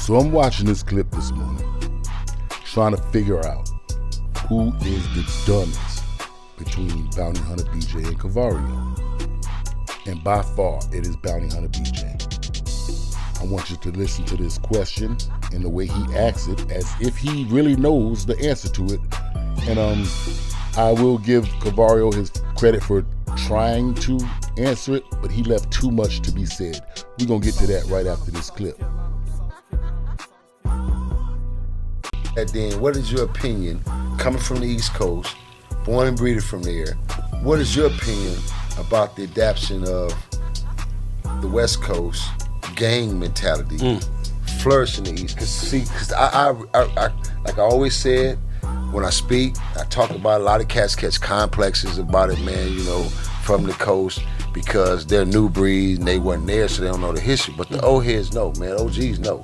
So I'm watching this clip this morning, trying to figure out who is the dumbest between Bounty Hunter BJ and Cavario. And by far, it is Bounty Hunter BJ. I want you to listen to this question and the way he asks it as if he really knows the answer to it. And I will give Cavario his credit for trying to answer it, but he left too much to be said. We're going to get to that right after this clip. And then, what is your opinion, coming from the East Coast, born and breeding from there, what is your opinion about the adaptation of the West Coast gang mentality flourishing in the East? Because I like I always said, when I speak, I talk about a lot of cats catch complexes about it, man, you know, from the coast, because they're new breed and they weren't there, so they don't know the history. But the old heads know, man, OGs know.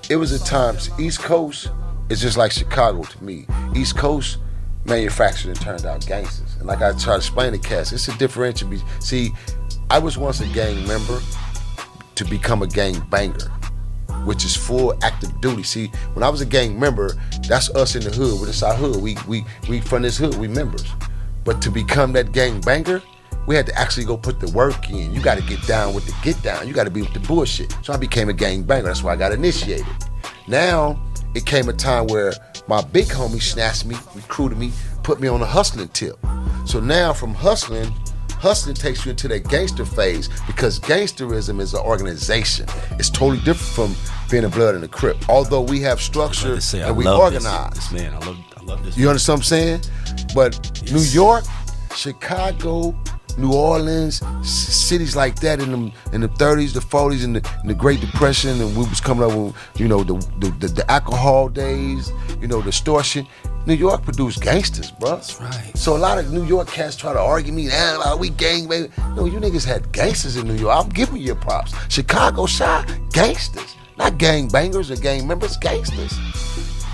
It was a time, East Coast is just like Chicago to me. East Coast manufactured and turned out gangsters. And like I try to explain to cats, it's a differential. See, I was once a gang member to become a gang banger, which is full active duty. See, when I was a gang member, that's us in the hood. It's our hood. We from this hood, we members. But to become that gang banger, we had to actually go put the work in. You got to get down with the get down. You got to be with the bullshit. So I became a gang banger. That's why I got initiated. Now, it came a time where my big homie snatched me, recruited me, put me on a hustling tip. So now from hustling takes you into that gangster phase, because gangsterism is an organization. It's totally different from being a Blood and a Crip. Although we have structure and we organize. This man, I love this. You understand what I'm saying? But yes. New York, Chicago, New Orleans, cities like that in the 30s, the 40s, and the Great Depression, and we was coming up with, you know, the alcohol days, you know, the extortion. New York produced gangsters, bro. That's right. So a lot of New York cats try to argue me, we gang, baby. No, you niggas had gangsters in New York. I'm giving you your props. Chicago shot gangsters, not gang bangers or gang members, gangsters.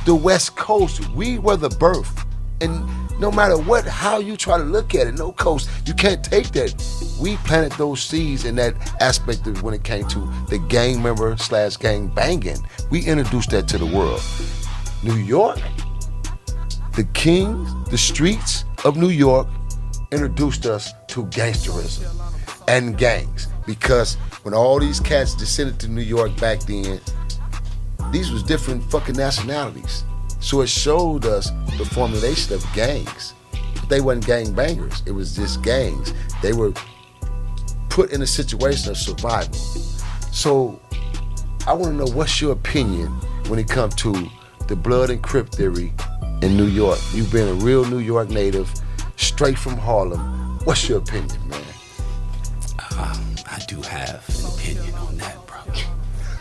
The West Coast, we were the birth. And no matter how you try to look at it, no coast, you can't take that. We planted those seeds in that aspect of when it came to the gang member / gang banging. We introduced that to the world. New York, the kings, the streets of New York introduced us to gangsterism and gangs. Because when all these cats descended to New York back then, these was different fucking nationalities. So it showed us the formulation of gangs. But they weren't gang bangers, it was just gangs. They were put in a situation of survival. So I wanna know, what's your opinion when it comes to the Blood and Crip theory in New York? You've been a real New York native, straight from Harlem. What's your opinion, man? I do have an opinion on that, bro.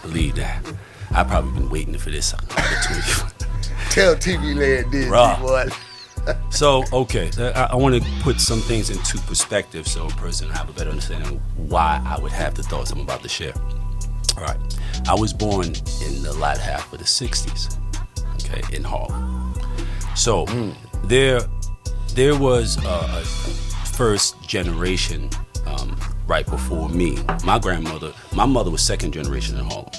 Believe that. I've probably been waiting for this opportunity. Tell TV Land this, boy. So, okay, I want to put some things into perspective so a person have a better understanding of why I would have the thoughts I'm about to share. All right, I was born in the latter half of the 60s, okay, in Harlem. So there was a first generation right before me. My mother was second generation in Harlem,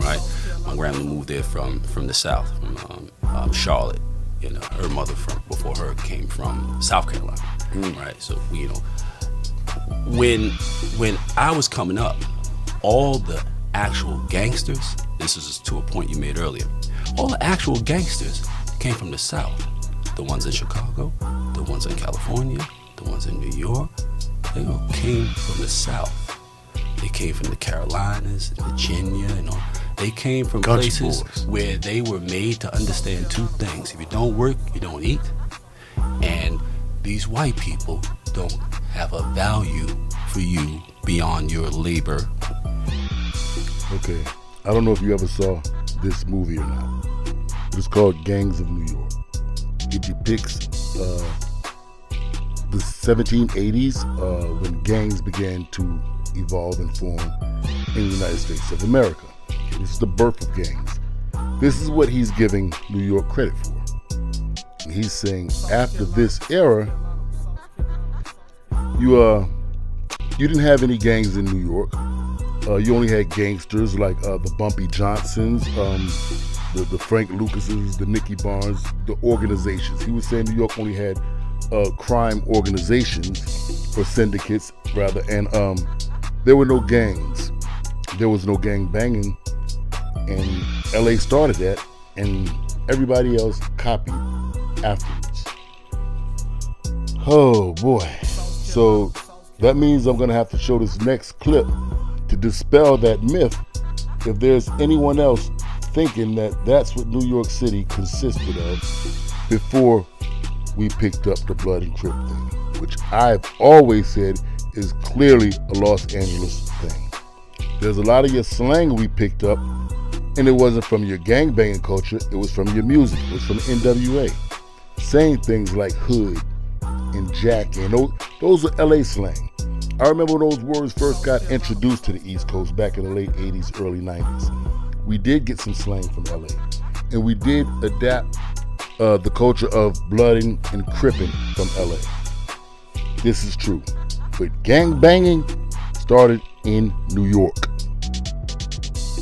right? My grandma moved there from the South, from Charlotte. You know, her mother before her came from South Carolina, right? So you know, when I was coming up, all the actual gangsters, this is to a point you made earlier, all the actual gangsters came from the South. The ones in Chicago, the ones in California, the ones in New York, they all came from the South. They came from the Carolinas, Virginia, and all. They came from places where they were made to understand two things. If you don't work, you don't eat. And these white people don't have a value for you beyond your labor. Okay, I don't know if you ever saw this movie or not. It's called Gangs of New York. It depicts the 1780s when gangs began to evolve and form in the United States of America. This is the birth of gangs. This is what he's giving New York credit for. And he's saying after this era, you didn't have any gangs in New York. You only had gangsters like the Bumpy Johnsons, the Frank Lucases, the Nicky Barnes, the organizations. He was saying New York only had crime organizations, or syndicates rather, and there were no gangs. There was no gang banging, and LA started that, and everybody else copied afterwards. Oh boy. So that means I'm gonna have to show this next clip to dispel that myth if there's anyone else thinking that that's what New York City consisted of before we picked up the Blood and Crip thing, which I've always said is clearly a Los Angeles thing. There's a lot of your slang we picked up, and it wasn't from your gangbanging culture, it was from your music, it was from NWA. Saying things like hood and jackie, and those are LA slang. I remember when those words first got introduced to the East Coast back in the late 80s, early 90s. We did get some slang from LA, and we did adapt the culture of blooding and cripping from LA. This is true, but gang banging started in New York.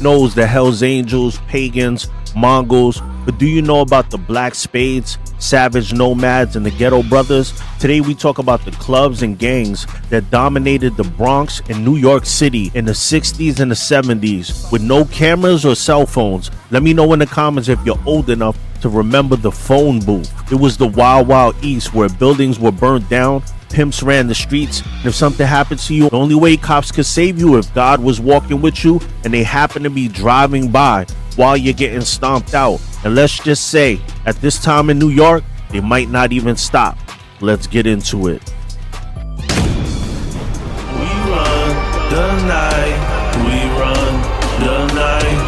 Knows the Hells Angels, Pagans, Mongols, but do you know about the Black Spades, Savage Nomads, and the Ghetto Brothers? Today we talk about the clubs and gangs that dominated the Bronx and New York City in the 60s and the 70s with no cameras or cell phones. Let me know in the comments if you're old enough to remember the phone booth. It was the Wild Wild East, where buildings were burnt down, pimps ran the streets, and if something happened to you, the only way cops could save you if God was walking with you and they happened to be driving by while you're getting stomped out. And let's just say, at this time in New York, they might not even stop. Let's get into it. We run the night, we run the night,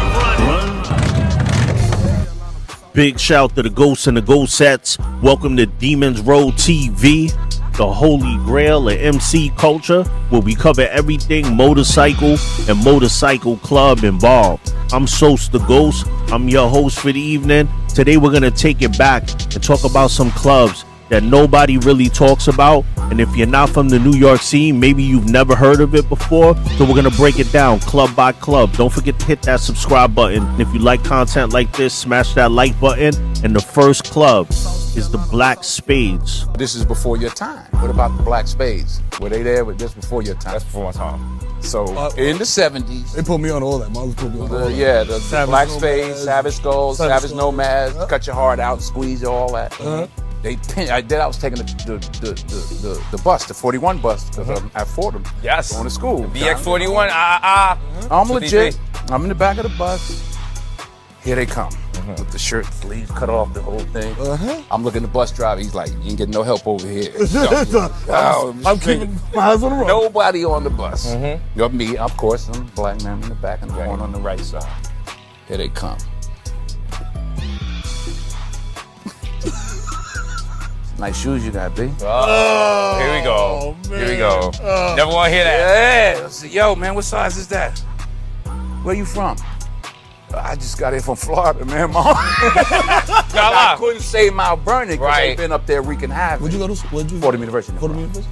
run. Big shout to the Ghosts and the Ghostettes. Welcome to Demons Row TV, the holy grail of MC culture, where we cover everything motorcycle and motorcycle club involved. I'm Sos the Ghost. I'm your host for the evening. Today we're going to take it back and talk about some clubs that nobody really talks about. And if you're not from the New York scene, maybe you've never heard of it before. So we're going to break it down club by club. Don't forget to hit that subscribe button. And if you like content like this, smash that like button. And the first club is the Black Spades. This is before your time. What about the Black Spades? Were they there with this before your time? That's before my time. So in the 70s. They put me on all that. Mom put me on all that. Yeah, the Black Nomads, Spades, Savage Skulls, Savage Nomads, Uh-huh. cut your heart out, squeeze you, all that. Uh-huh. I was taking the bus, the 41 bus, because I'm at Fordham. Yes. Going to school. BX41, I'm So legit. DJ. I'm in the back of the bus. Here they come. With the shirt sleeves cut off, the whole thing. I'm looking at the bus driver. He's like, you ain't getting no help over here. I'm keeping my eyes on the road. Nobody on the bus. You're me, of course. I'm a black man in the back and the one on the right side. Here they come. Nice shoes you got, B. Oh, here we go. Here we go. Never want to hear that. Yeah. I said, yo, man, what size is that? Where you from? I just got here from Florida, man, Mom. I couldn't say Mount Vernon because Right. they've been up there wreaking havoc. Where'd you go to? Fordham University.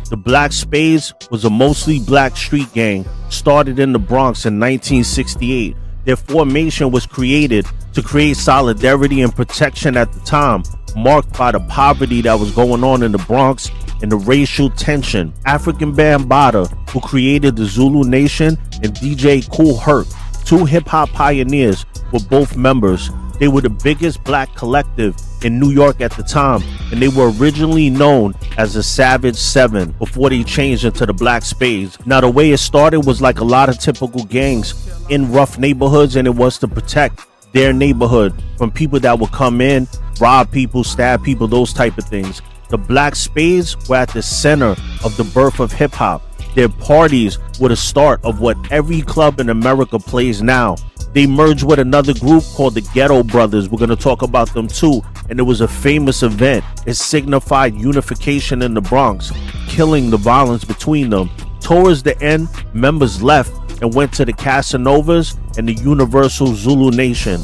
The Black Spades was a mostly black street gang started in the Bronx in 1968. Their formation was created to create solidarity and protection at the time, marked by the poverty that was going on in the Bronx and the racial tension. African Bambaataa, who created the Zulu Nation, and DJ Kool Herc, two hip-hop pioneers, were both members. They were the biggest black collective in New York at the time, and they were originally known as the Savage Seven before they changed into the Black Spades. Now, the way it started was like a lot of typical gangs in rough neighborhoods, and it was to protect their neighborhood from people that would come in, rob people, stab people, those type of things. The Black Spades were at the center of the birth of hip-hop. Their parties were the start of what every club in America plays now. They merged with another group called the Ghetto Brothers. We're going to talk about them too. And it was a famous event. It signified unification in the Bronx, killing the violence between them. Towards the end, members left and went to the Casanovas and the Universal Zulu Nation.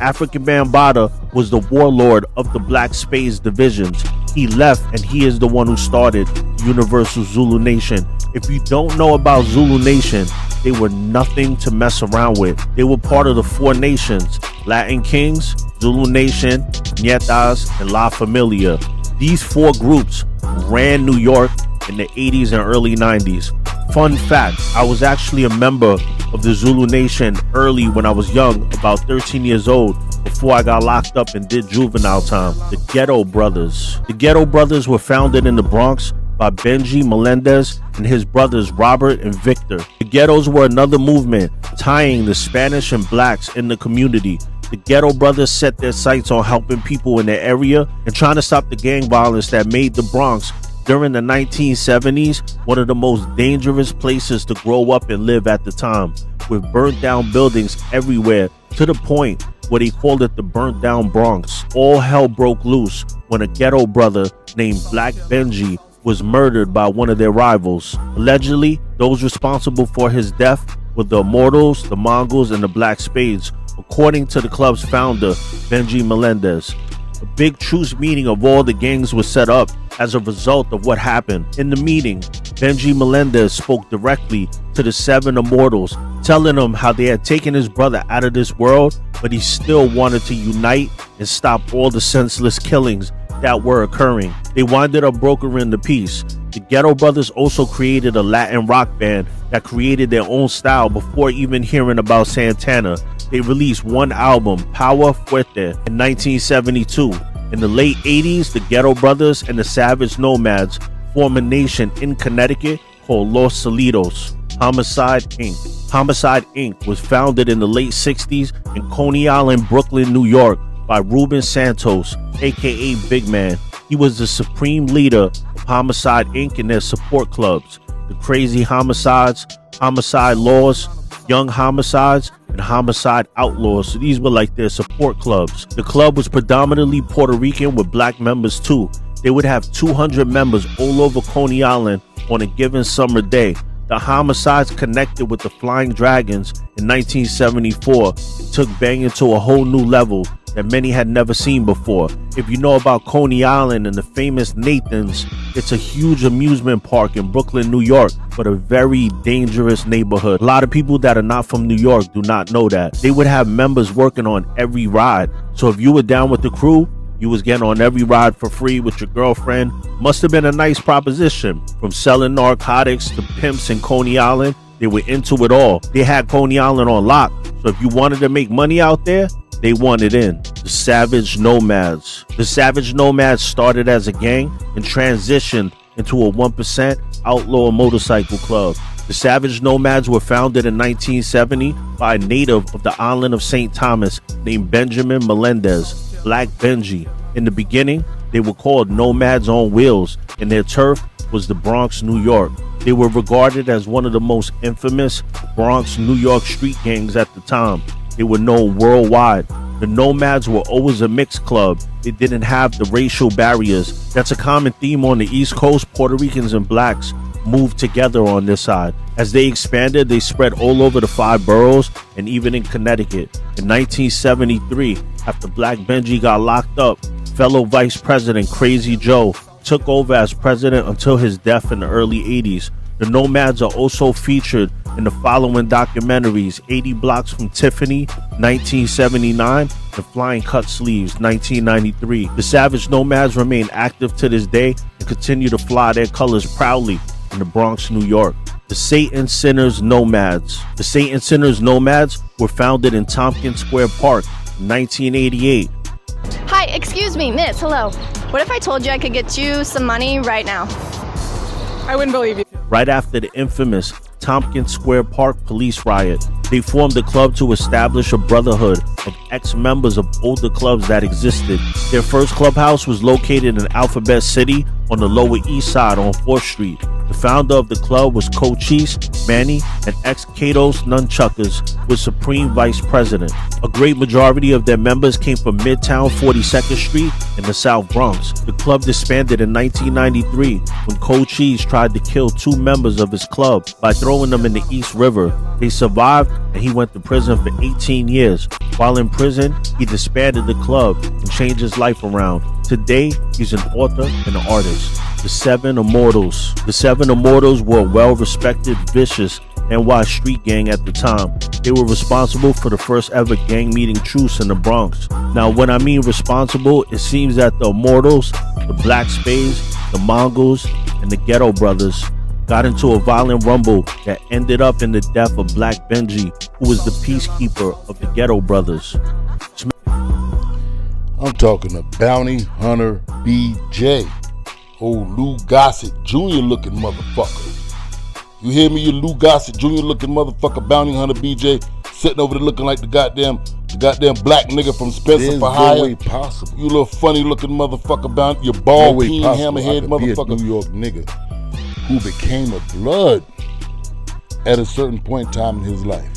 African Bambaataa was the warlord of the Black Spades divisions. He left, and he is the one who started Universal Zulu Nation. If you don't know about Zulu Nation, they were nothing to mess around with. They were part of the four nations: Latin Kings, Zulu Nation, Nietas, and La Familia. These four groups ran New York in the 80s and early 90s. Fun fact, I was actually a member of the Zulu Nation early when I was young, about 13 years old, before I got locked up and did juvenile time. The Ghetto Brothers. The Ghetto Brothers were founded in the Bronx by Benji Melendez and his brothers Robert and Victor. The Ghettos were another movement tying the Spanish and blacks in the community. The Ghetto Brothers set their sights on helping people in their area and trying to stop the gang violence that made the Bronx during the 1970s one of the most dangerous places to grow up and live at the time, with burnt down buildings everywhere to the point where they called it the burnt down Bronx. All hell broke loose when a ghetto brother named Black Benji was murdered by one of their rivals. Allegedly, those responsible for his death were the Immortals, the Mongols, and the Black Spades, according to the club's founder, Benji Melendez. A big truce meeting of all the gangs was set up as a result of what happened. In the meeting, Benji Melendez spoke directly to the 7 Immortals, telling them how they had taken his brother out of this world, but he still wanted to unite and stop all the senseless killings that were occurring. They winded up brokering the peace. The Ghetto Brothers also created a Latin rock band that created their own style before even hearing about Santana. They released one album, Power Fuerte, in 1972. In the late 80s, the Ghetto Brothers and the Savage Nomads formed a nation in Connecticut called Los Solitos. Homicide Inc. Homicide Inc. was founded in the late 60s in Coney Island, Brooklyn, New York by Ruben Santos, aka Big Man. He was the supreme leader of Homicide Inc. and their support clubs, the Crazy Homicides, Homicide Laws, Young Homicides, and Homicide Outlaws. So these were like their support clubs. The club was predominantly Puerto Rican with black members too. They would have 200 members all over Coney Island on a given summer day. The Homicides connected with the Flying Dragons in 1974 and took banging to a whole new level that many had never seen before. If you know about Coney Island and the famous Nathan's, it's a huge amusement park in Brooklyn, New York, but a very dangerous neighborhood. A lot of people that are not from New York do not know that. They would have members working on every ride. So if you were down with the crew, you was getting on every ride for free with your girlfriend. Must have been a nice proposition. From selling narcotics to pimps in Coney Island, they were into it all. They had Coney Island on lock. So if you wanted to make money out there, they wanted in. The Savage Nomads. The Savage Nomads started as a gang and transitioned into a 1% outlaw motorcycle club. The Savage Nomads were founded in 1970 by a native of the island of St. Thomas named Benjamin Melendez, Black Benji. In the beginning, they were called Nomads on Wheels, and their turf was the Bronx, New York. They were regarded as one of the most infamous Bronx, New York street gangs at the time. They were known worldwide. The Nomads were always a mixed club. They didn't have the racial barriers. That's a common theme on the East Coast. Puerto Ricans and blacks moved together on this side. As they expanded, they spread all over the 5 boroughs and even in Connecticut. In 1973, after Black Benji got locked up, fellow Vice President Crazy Joe took over as president until his death in the early 80s. The Nomads are also featured in the following documentaries: 80 Blocks from Tiffany, 1979, and Flying Cut Sleeves, 1993. The Savage Nomads remain active to this day and continue to fly their colors proudly in the Bronx, New York. The Satan Sinners Nomads. The Satan Sinners Nomads were founded in Tompkins Square Park in 1988. Hi, excuse me, miss, hello. What if I told you I could get you some money right now? I wouldn't believe you. Right after the infamous Tompkins Square Park police riot, they formed a club to establish a brotherhood of ex-members of older clubs that existed. Their first clubhouse was located in Alphabet City on the Lower East Side on 4th Street. The founder of the club was Cochise, Manny, and ex-Kato's Nunchuckers was Supreme Vice President. A great majority of their members came from Midtown 42nd Street in the South Bronx. The club disbanded in 1993 when Cochise tried to kill 2 members of his club by throwing them in the East River. They survived and he went to prison for 18 years. While in prison, he disbanded the club and changed his life around. Today, he's an author and an artist. The 7 Immortals. The 7 Immortals were a well-respected, vicious, NY street gang at the time. They were responsible for the first ever gang meeting truce in the Bronx. Now, when I mean responsible, it seems that the Immortals, the Black Spades, the Mongols, and the Ghetto Brothers got into a violent rumble that ended up in the death of Black Benji, who was the peacekeeper of the Ghetto Brothers. I'm talking to Bounty Hunter BJ, old Lou Gossett Jr. looking motherfucker. You hear me, you Lou Gossett Jr. looking motherfucker, Bounty Hunter BJ, sitting over there looking like the goddamn black nigga from Spencer for Hire. No way possible. You little funny looking motherfucker, Bounty, you bald peen hammerhead motherfucker. Be a New York nigga who became a blood at a certain point in time in his life.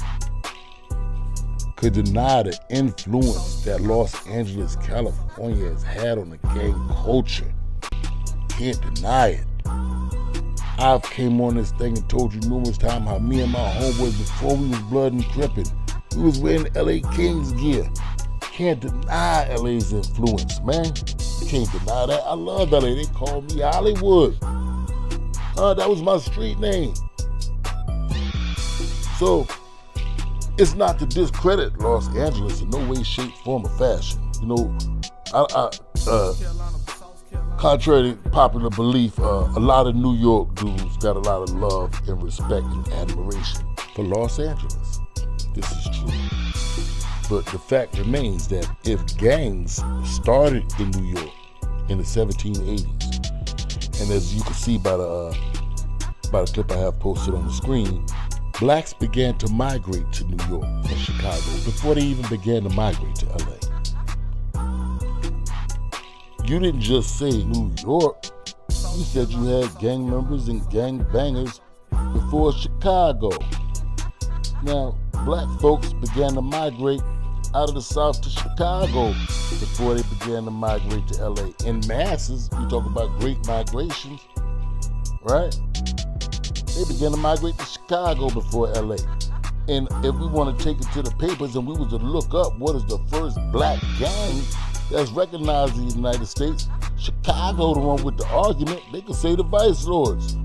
Could deny the influence that Los Angeles, California has had on the gang culture. Can't deny it. I've came on this thing and told you numerous times how me and my homeboys, before we was blood and crippin', we was wearing LA Kings gear. Can't deny LA's influence, man. Can't deny that. I love LA. They call me Hollywood. That was my street name. So, it's not to discredit Los Angeles in no way, shape, form, or fashion. You know, contrary to popular belief, a lot of New York dudes got a lot of love and respect and admiration for Los Angeles. This is true. But the fact remains that if gangs started in New York in the 1780s, and as you can see by the clip I have posted on the screen, blacks began to migrate to New York and Chicago before they even began to migrate to LA. You didn't just say New York, you said you had gang members and gang bangers before Chicago. Now, black folks began to migrate out of the South to Chicago before they began to migrate to LA. In masses, we talk about great migrations, right? They began to migrate to Chicago before LA. And if we want to take it to the papers and we was to look up what is the first black gang that's recognized in the United States, Chicago, the one with the argument, they could say the Vice Lords.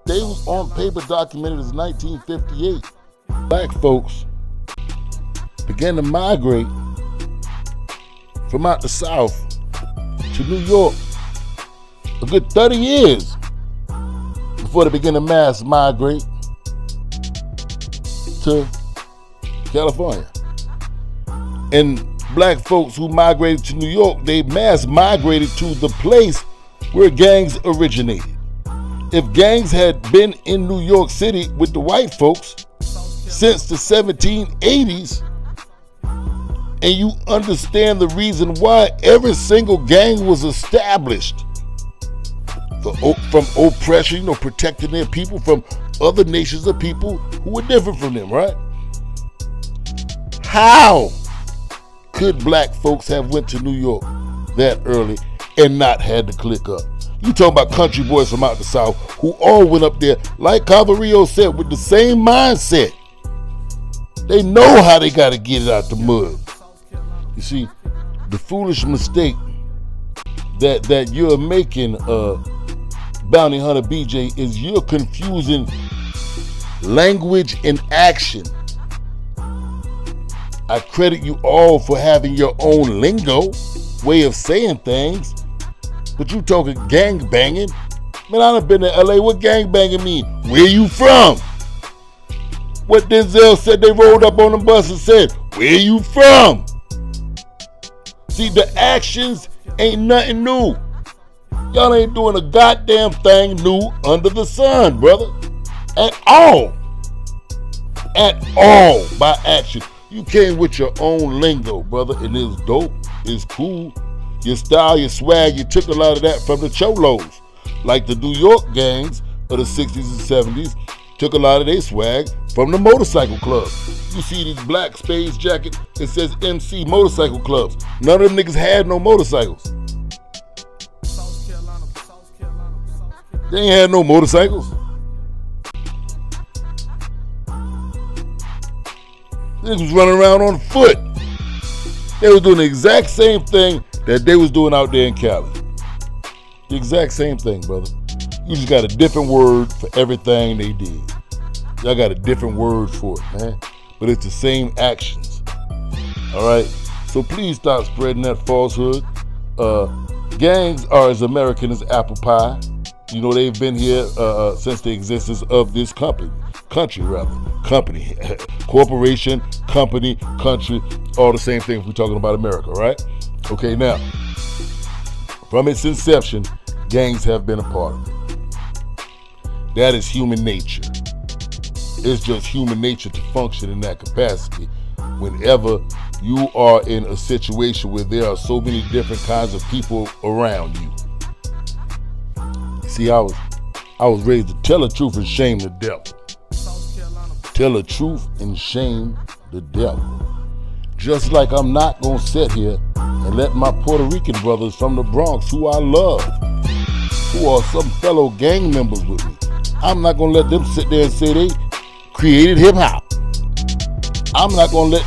They was on paper documented as 1958. Black folks began to migrate from out the South to New York a good 30 years before they began to mass migrate to California. And black folks who migrated to New York, they mass migrated to the place where gangs originated. If gangs had been in New York City with the white folks since the 1780s, and you understand the reason why every single gang was established from oppression, protecting their people from other nations of people who were different from them, right? How could black folks have went to New York that early and not had to click up? You talking about country boys from out the South who all went up there, like Cavario said, with the same mindset. They know how they got to get it out the mud. You see, the foolish mistake that you're making, Bounty Hunter BJ, is you're confusing language and action. I credit you all for having your own lingo, way of saying things, but you talking gang banging? Man, I done been to LA. What gang banging mean? Where you from? What Denzel said, they rolled up on the bus and said, where you from? See, the actions ain't nothing new. Y'all ain't doing a goddamn thing new under the sun, brother. At all. At all, by action. You came with your own lingo, brother, and it's dope, it's cool. Your style, your swag, you took a lot of that from the cholos. Like the New York gangs of the 60s and 70s took a lot of their swag from the motorcycle clubs. You see these Black Spades jacket, it says MC Motorcycle Clubs. None of them niggas had no motorcycles. They ain't had no motorcycles. Niggas was running around on foot. They was doing the exact same thing that they was doing out there in Cali. The exact same thing, brother. You just got a different word for everything they did. Y'all got a different word for it, man. But it's the same actions. All right? So please stop spreading that falsehood. Gangs are as American as apple pie. You know, they've been here since the existence of this country, corporation, company, country, all the same thing if we're talking about America, right? Okay, now, from its inception, gangs have been a part of it. That is human nature. It's just human nature to function in that capacity whenever you are in a situation where there are so many different kinds of people around you. See, I was raised to tell the truth and shame the devil. Tell the truth and shame the devil. Just like I'm not gonna sit here and let my Puerto Rican brothers from the Bronx, who I love, who are some fellow gang members with me, I'm not gonna let them sit there and say they created hip hop. I'm not gonna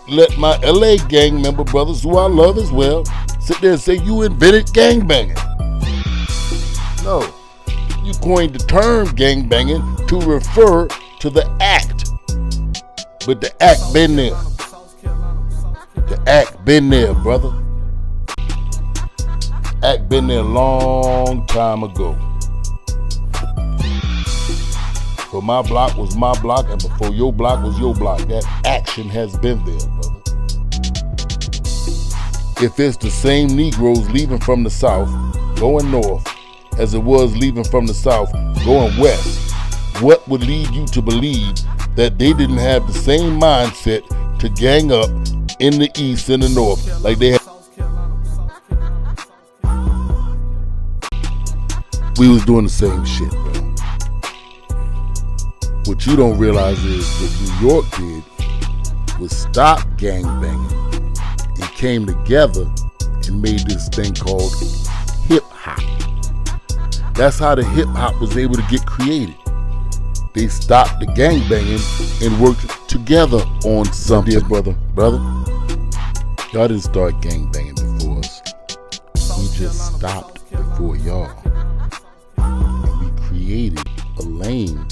let my LA gang member brothers, who I love as well, sit there and say you invented gangbanging. No, you coined the term gangbanging to refer to the act. But the act been there. The act been there, brother. Act been there a long time ago. Before my block was my block, and before your block was your block. That action has been there, brother. If it's the same Negroes leaving from the South, going north, as it was leaving from the South, going west, what would lead you to believe that they didn't have the same mindset to gang up in the East and the North like they had? We was doing the same shit, bro. What you don't realize is what New York did was stop gangbanging and came together and made this thing called hip hop. That's how the hip hop was able to get created. They stopped the gangbanging and worked together on something. Brother, y'all didn't start gangbanging before us. We just stopped before y'all. And we created a lane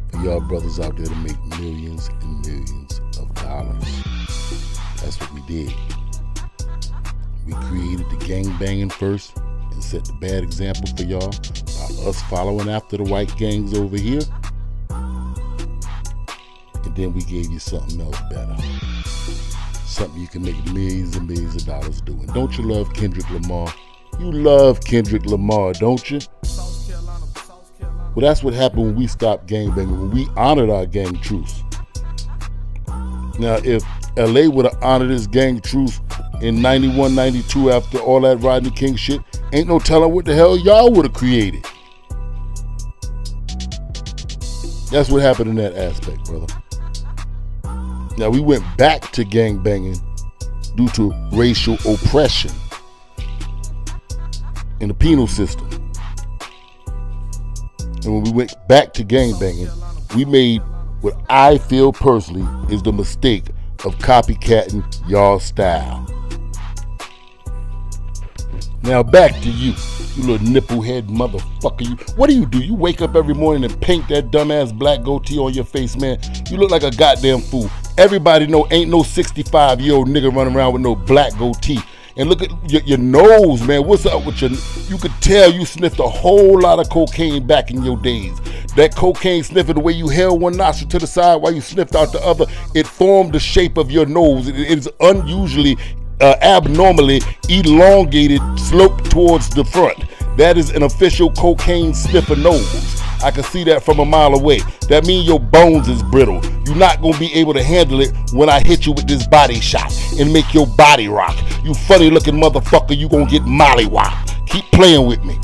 for y'all brothers out there to make millions and millions of dollars. That's what we did. We created the gangbanging first and set the bad example for y'all by us following after the white gangs over here. And then we gave you something else better. Something you can make millions and millions of dollars doing. Don't you love Kendrick Lamar? You love Kendrick Lamar, don't you? Well, that's what happened when we stopped gangbanging, when we honored our gang truce. Now, if LA would have honored its gang truce in 91, 92 after all that Rodney King shit, ain't no telling what the hell y'all would have created. That's what happened in that aspect, brother. Now, we went back to gangbanging due to racial oppression in the penal system. And when we went back to gangbanging, we made what I feel personally is the mistake of copycatting y'all style. Now back to you little nipplehead motherfucker. What do? You wake up every morning and paint that dumbass black goatee on your face, man. You look like a goddamn fool. Everybody know ain't no 65-year-old nigga running around with no black goatee. And look at your nose, man. What's up with your... You could tell you sniffed a whole lot of cocaine back in your days. That cocaine sniffing, the way you held one nostril to the side while you sniffed out the other, it formed the shape of your nose. It is unusually, abnormally elongated, sloped towards the front. That is an official cocaine sniffer nose. I can see that from a mile away. That means your bones is brittle. You're not gonna be able to handle it when I hit you with this body shot and make your body rock. You funny looking motherfucker, you gonna get mollywopped. Keep playing with me.